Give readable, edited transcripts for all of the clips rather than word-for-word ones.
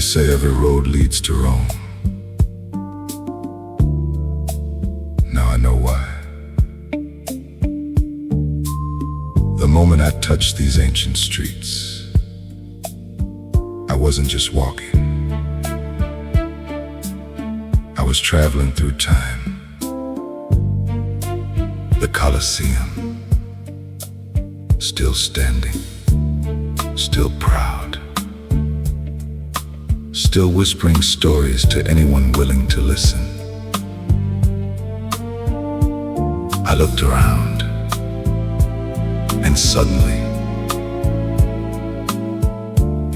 say every road leads to Rome. Now I know why. The moment I touched these ancient streets, I wasn't just walking. I was traveling through time. The Colosseum, still standing, still proud, still whispering stories to anyone willing to listen. I looked around, and suddenly,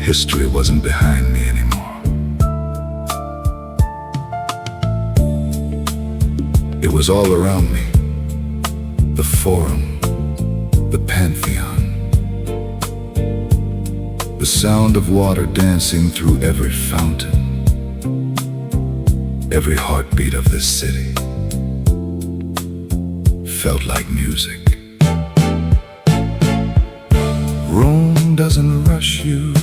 history wasn't behind me anymore. It was all around me. The Forum, the Pantheon, the sound of water dancing through every fountain, every heartbeat of this city felt like music. Rome doesn't rush you,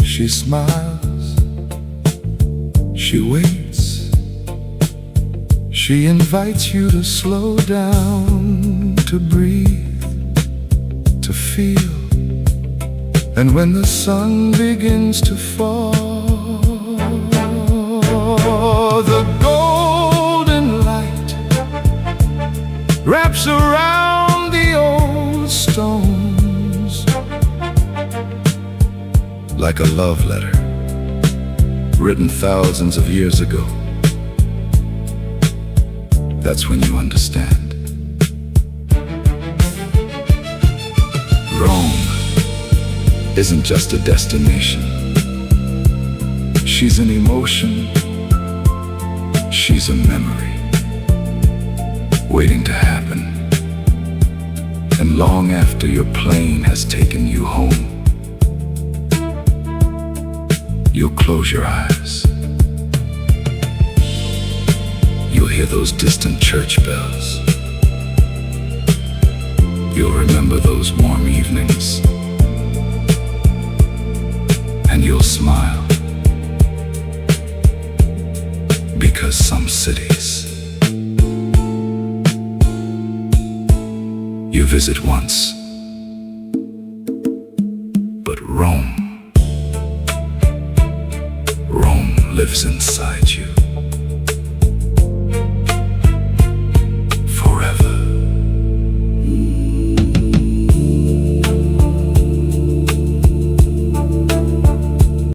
she smiles, she waits, she invites you to slow down, to breathe, to feel. And when the sun begins to fall, the golden light wraps around the old stones like a love letter written thousands of years ago. That's when you understand. Rome isn't just a destination. She's an emotion. She's a memory waiting to happen. And long after your plane has taken you home, you'll close your eyes. You'll hear those distant church bells. You'll remember those warm evenings. And you'll smile. Because some cities you visit once, but Rome lives inside you.